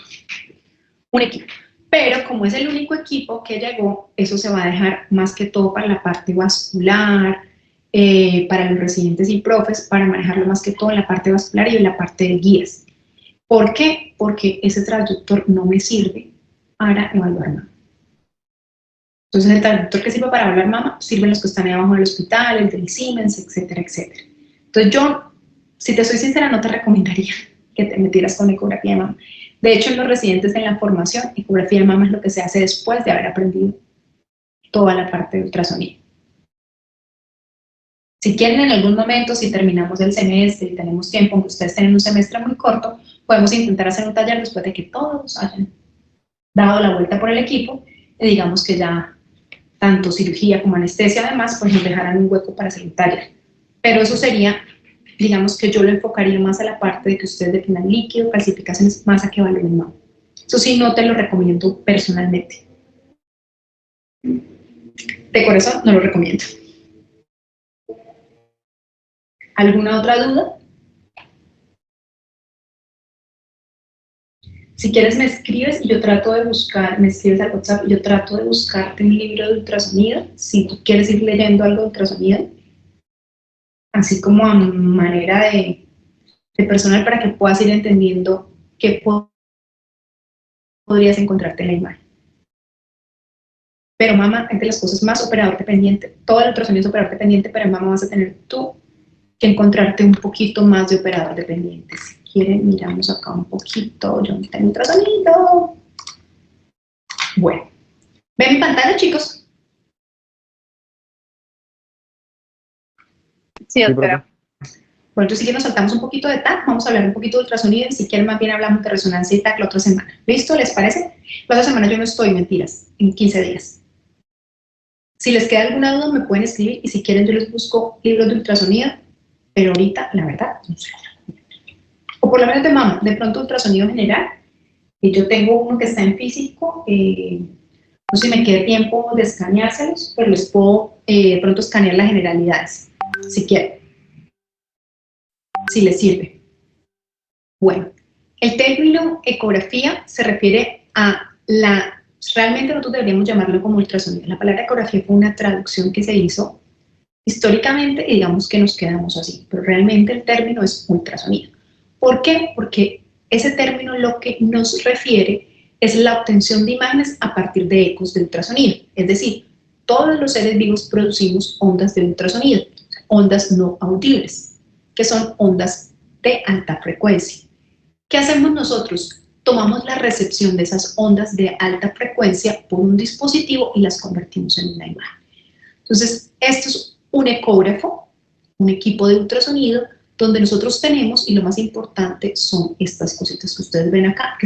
Un equipo. Pero como es el único equipo que llegó, eso se va a dejar más que todo para la parte vascular, para los residentes y profes, para manejarlo más que todo en la parte vascular y en la parte de guías. ¿Por qué? Porque ese traductor no me sirve para evaluar mama. Entonces, el traductor que sirve para evaluar mama sirven los que están ahí abajo del hospital, el del Siemens, etcétera, etcétera. Entonces, yo, si te soy sincera, no te recomendaría que te metieras con ecografía de mama. De hecho, en los residentes en la formación, ecografía de mama es lo que se hace después de haber aprendido toda la parte de ultrasonido. Si quieren en algún momento, si terminamos el semestre y tenemos tiempo, aunque ustedes tienen un semestre muy corto, podemos intentar hacer un taller después de que todos hayan dado la vuelta por el equipo y digamos que ya tanto cirugía como anestesia además, pues nos dejarán un hueco para hacer un taller. Pero eso sería, digamos que yo lo enfocaría más a la parte de que ustedes definan líquido, calcificaciones, más a que valoren mama. Eso sí, no te lo recomiendo personalmente. De corazón, no lo recomiendo. ¿Alguna otra duda? Si quieres me escribes y yo trato de buscar, me escribes al WhatsApp y yo trato de buscarte un libro de ultrasonido, si tú quieres ir leyendo algo de ultrasonido, así como a manera de personal para que puedas ir entendiendo qué podrías encontrarte en la imagen. Pero mama es de las cosas más operador dependiente, todo el ultrasonido es operador dependiente, pero en mama vas a tener tú que encontrarte un poquito más de operador dependiente. Si quieren, miramos acá un poquito, yo no tengo ultrasonido. Bueno, ¿Ven mi pantalla, chicos? Sí, doctora. Bueno, entonces si quieren nos saltamos un poquito de TAC, vamos a hablar un poquito de ultrasonido y si quieren más bien hablamos de resonancia y TAC la otra semana. ¿Listo? ¿Les parece? La otra semana yo no estoy, mentiras, en 15 días. Si les queda alguna duda me pueden escribir y si quieren yo les busco libros de ultrasonido, pero ahorita, la verdad, no sé. O por lo menos de mama, de pronto ultrasonido general, y yo tengo uno que está en físico, no sé si me quede tiempo de escaneárselos, pero les puedo de pronto escanear las generalidades, si quieren. Si les sirve. Bueno, el término ecografía se refiere a realmente nosotros deberíamos llamarlo como ultrasonido. La palabra ecografía fue una traducción que se hizo históricamente y digamos que nos quedamos así, pero realmente el término es ultrasonido. ¿Por qué? Porque ese término lo que nos refiere es la obtención de imágenes a partir de ecos de ultrasonido. Es decir, todos los seres vivos producimos ondas de ultrasonido, ondas no audibles, que son ondas de alta frecuencia. ¿Qué hacemos nosotros? Tomamos la recepción de esas ondas de alta frecuencia por un dispositivo y las convertimos en una imagen. Entonces, esto es un ecógrafo, un equipo de ultrasonido, donde nosotros tenemos, y lo más importante son estas cositas que ustedes ven acá, que